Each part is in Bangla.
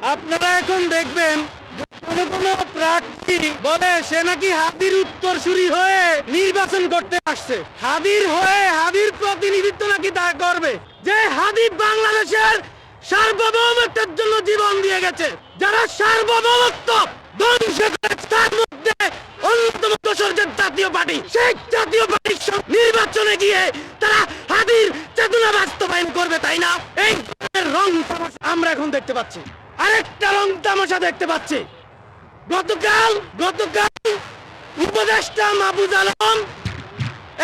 আপনারা এখন দেখবেন কোন প্রার্থী বলে সে নাকি হাদির উত্তরসূরি হয়ে নির্বাচন করতে আসছে। হাদির হয়ে হাদির প্রতিনিধিত্ব নাকি তা করবে, যে হাদি বাংলাদেশের সার্বভৌমত্বের জন্য জীবন দিয়ে গেছে। যারা সার্বভৌমত্ব ধ্বংস করেছে তার মধ্যে অন্যতম দোসরদের জাতীয় পার্টি। সেই জাতীয় পার্টির নির্বাচনে গিয়ে তারা হাদির চেতনা বাস্তবায়ন করবে, তাই না? এই রং তামাশা আমরা এখন দেখতে পাচ্ছি। আরেকটা রং তামাশা দেখতে পাচ্ছি। গতকাল উপদেষ্টা মাহফুজ আলম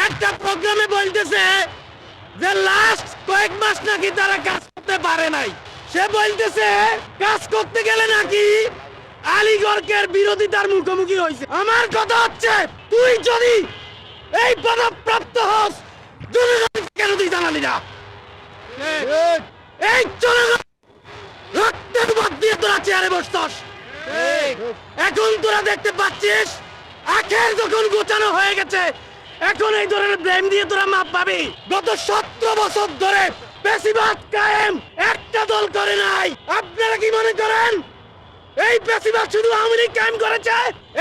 একটা প্রোগ্রামে বলতেছে যে লাস্ট কয়েক মাস নাকি তারা কাজ করতে পারে নাই। সে বলতেছে কাজ করতে গেলে নাকি আলীগড়ের বিরোধিতার মুখোমুখি হয়েছে। আমার কথা হচ্ছে, তুই যদি এই পদপ্রাপ্ত হস, জনগণ কেন তুই জানালি না? এই জনগণ রক্তের বাদ দিয়ে তোরা চেয়ারে বসতস। এখন তোরা দেখতে পাচ্ছিস আখের যখন গোছানো হয়ে গেছে, এখন এই ধরনের ব্লেম দিয়ে তোরা মাপ পাবি। গত 17 বছর ধরে পেশিবাদ কায়েম একটা দল করে নাই। আপনারা কি মনে করেন এই পেশিবাদ শুধু আওয়ামী লীগ কায়েম করেছে?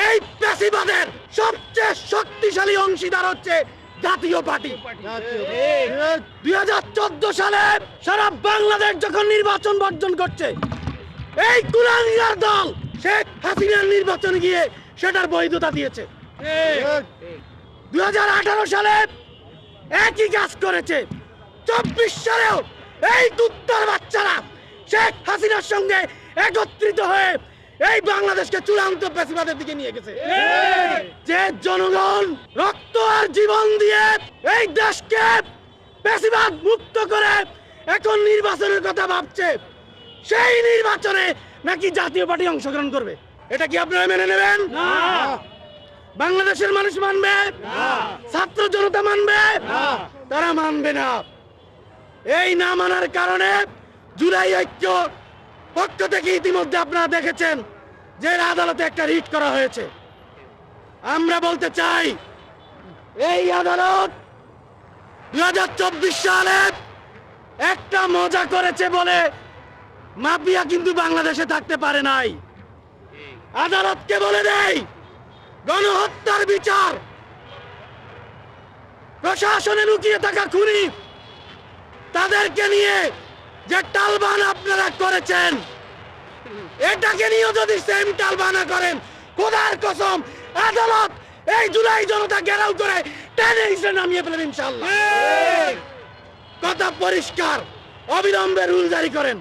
এই পেশিবাদের সবচেয়ে শক্তিশালী অংশীদার হচ্ছে জাতীয় পার্টি। 2014 সালে সারা বাংলাদেশ যখন নির্বাচন বর্জন করছে, এই কুলাঙ্গার দল শেখ হাসিনার নির্বাচনে গিয়ে সেটার বৈধতা দিয়েছে। 2018 সালে একই কাজ করেছে। 24 সালেও এই কুত্তার বাচ্চারা শেখ হাসিনার সঙ্গে একত্রিত হয়ে এই বাংলাদেশকে চূড়ান্ত পেশিবাদের দিকে নিয়ে গেছে। যে জনগণ রক্ত আর জীবন দিয়ে এই দেশকে পেশিবাদ মুক্ত করে এখন নির্বাচনের কথা ভাবছে, সেই নির্বাচনে নাকি জাতীয় পার্টি অংশগ্রহণ করবে। এটা কি আপনারা মেনে নেবেন? না। বাংলাদেশের মানুষ মানবে না। ছাত্র জনতা মানবে না। তারা মানবে না। এই না মানার কারণে জুলাই ঐক্য পক্ষ থেকে ইতিমধ্যে আপনারা দেখেছেন যে আদালতে একটা রিট করা হয়েছে। আমরা বলতে চাই, এই আদালত 2024 সালে একটা মজা করেছে বলে মাফিয়া কিন্তু বাংলাদেশে থাকতে পারে নাই। আদালতকে বলে দেয়, গণহত্যার বিচার, প্রশাসনে লুকিয়ে থাকা খুনি, তাদেরকে নিয়ে যে টালবান আপনারা করেছেন, এটাকে নিয়ে যদি সেম টালবানা করেন, খোদার কসম আদালত এই জুলাই জনতা ঘেরাও করে টেনে হিসেবে নামিয়ে ফেলেন ইনশাআল্লাহ। কথা পরিষ্কার, অবিলম্বে রুল জারি করেন।